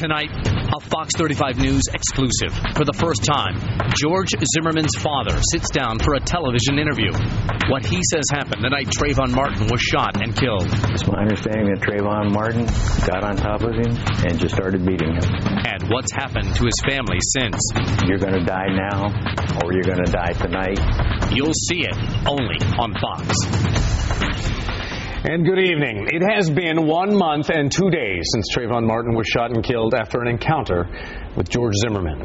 Tonight, a Fox 35 News exclusive. For the first time, George Zimmerman's father sits down for a television interview. What he says happened the night Trayvon Martin was shot and killed. It's my understanding that Trayvon Martin got on top of him and just started beating him. And what's happened to his family since. You're going to die now, or you're going to die tonight. You'll see it only on Fox. And good evening. It has been 1 month and 2 days since Trayvon Martin was shot and killed after an encounter with George Zimmerman.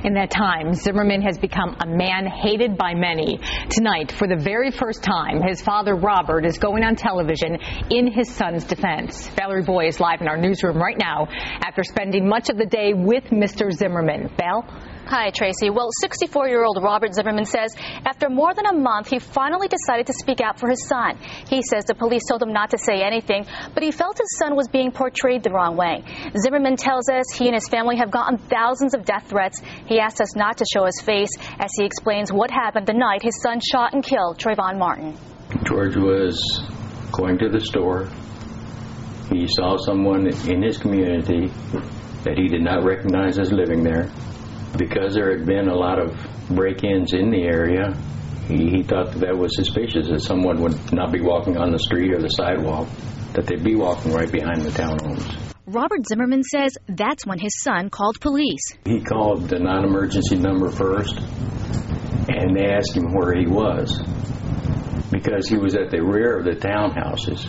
In that time, Zimmerman has become a man hated by many. Tonight, for the very first time, his father, Robert, is going on television in his son's defense. Valerie Boy is live in our newsroom right now after spending much of the day with Mr. Zimmerman. Val? Hi, Tracy. Well, 64-year-old Robert Zimmerman says after more than a month, he finally decided to speak out for his son. He says the police told him not to say anything, but he felt his son was being portrayed the wrong way. Zimmerman tells us he and his family have gotten thousands of death threats. He asked us not to show his face as he explains what happened the night his son shot and killed Trayvon Martin. George was going to the store. He saw someone in his community that he did not recognize as living there. Because there had been a lot of break-ins in the area, he thought that was suspicious, that someone would not be walking on the street or the sidewalk, that they'd be walking right behind the townhomes. Robert Zimmerman says that's when his son called police. He called the non-emergency number first, and they asked him where he was, because he was at the rear of the townhouses.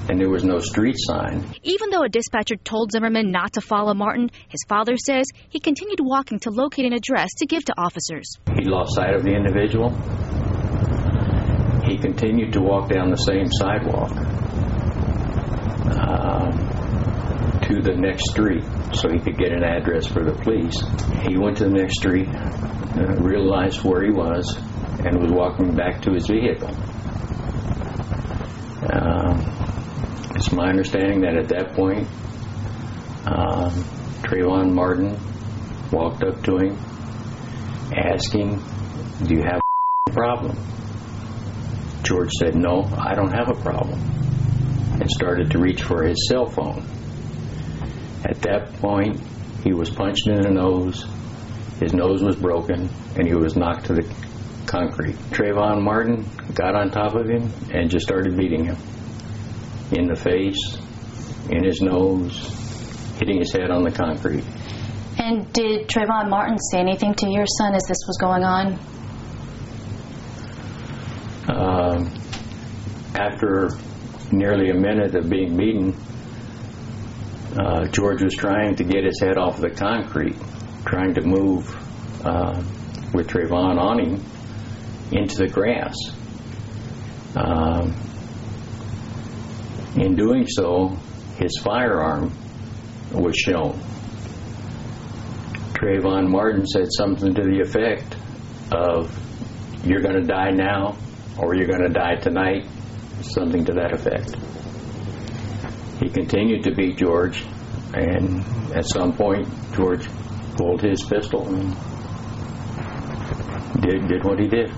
And there was no street sign. Even though a dispatcher told Zimmerman not to follow Martin, his father says he continued walking to locate an address to give to officers. He lost sight of the individual. He continued to walk down the same sidewalk to the next street so he could get an address for the police. He went to the next street, realized where he was, and was walking back to his vehicle. It's my understanding that at that point, Trayvon Martin walked up to him, asking, "Do you have a problem?" George said, "No, I don't have a problem," and started to reach for his cell phone. At that point, he was punched in the nose, his nose was broken, and he was knocked to the concrete. Trayvon Martin got on top of him and just started beating him. In the face, in his nose, hitting his head on the concrete. And did Trayvon Martin say anything to your son as this was going on? After nearly a minute of being beaten, George was trying to get his head off the concrete, trying to move with Trayvon on him into the grass. In doing so, his firearm was shown. Trayvon Martin said something to the effect of, "You're going to die now, or you're going to die tonight," something to that effect. He continued to beat George, and at some point, George pulled his pistol and did what he did.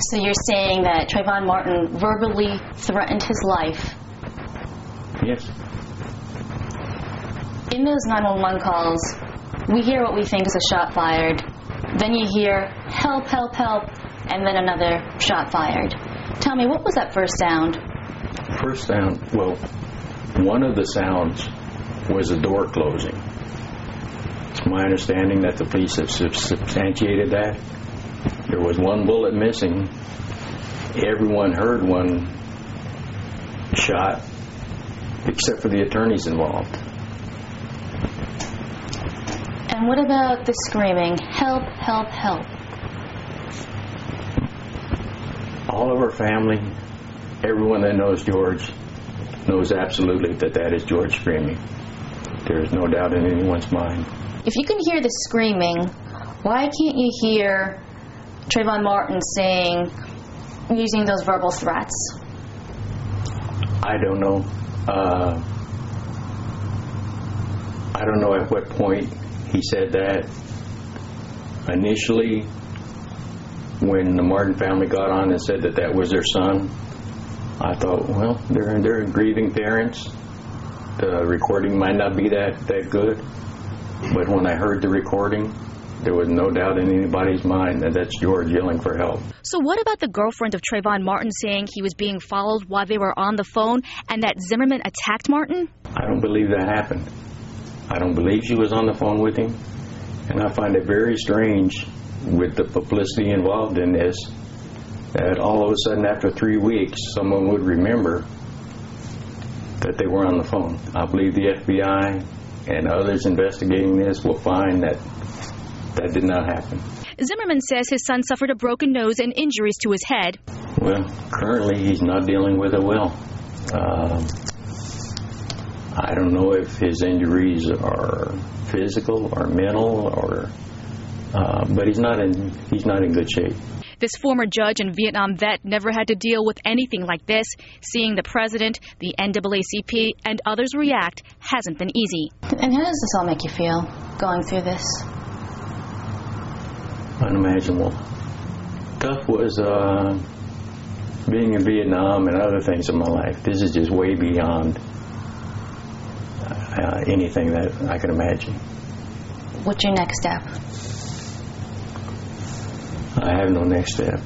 So you're saying that Trayvon Martin verbally threatened his life? Yes. In those 911 calls, we hear what we think is a shot fired. Then you hear, "Help, help, help," and then another shot fired. Tell me, what was that first sound? First sound, well, one of the sounds was a door closing. It's my understanding that the police have substantiated that. There was one bullet missing. Everyone heard one shot, except for the attorneys involved. And what about the screaming, "Help, help, help"? All of our family, everyone that knows George, knows absolutely that that is George screaming. There is no doubt in anyone's mind. If you can hear the screaming, why can't you hear Trayvon Martin using those verbal threats? I don't know. I don't know at what point he said that. Initially, when the Martin family got on and said that was their son, I thought, well, they're grieving parents. the recording might not be that good, but when I heard the recording, there was no doubt in anybody's mind that that's George yelling for help. So what about the girlfriend of Trayvon Martin saying he was being followed while they were on the phone and that Zimmerman attacked Martin? I don't believe that happened. I don't believe she was on the phone with him, and I find it very strange with the publicity involved in this that all of a sudden after 3 weeks someone would remember that they were on the phone. I believe the FBI and others investigating this will find that that did not happen. Zimmerman says his son suffered a broken nose and injuries to his head. Well, currently he's not dealing with it well. I don't know if his injuries are physical or mental, or but he's not in good shape. This former judge and Vietnam vet never had to deal with anything like this. Seeing the president, the NAACP, and others react hasn't been easy. And how does this all make you feel, going through this? Unimaginable. Tough was being in Vietnam and other things in my life. This is just way beyond anything that I can imagine. What's your next step? I have no next step.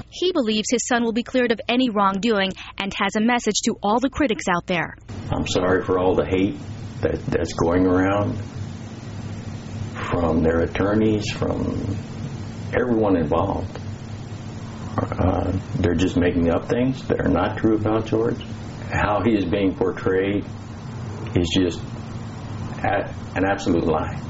He believes his son will be cleared of any wrongdoing and has a message to all the critics out there. I'm sorry for all the hate that's going around from their attorneys, from everyone involved. They're just making up things that are not true about George. How he is being portrayed is just an absolute lie.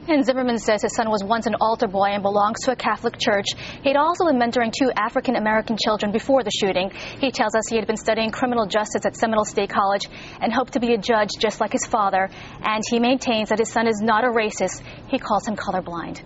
And Zimmerman says his son was once an altar boy and belongs to a Catholic church. He'd also been mentoring 2 African-American children before the shooting. He tells us he had been studying criminal justice at Seminole State College and hoped to be a judge just like his father. And he maintains that his son is not a racist. He calls him colorblind.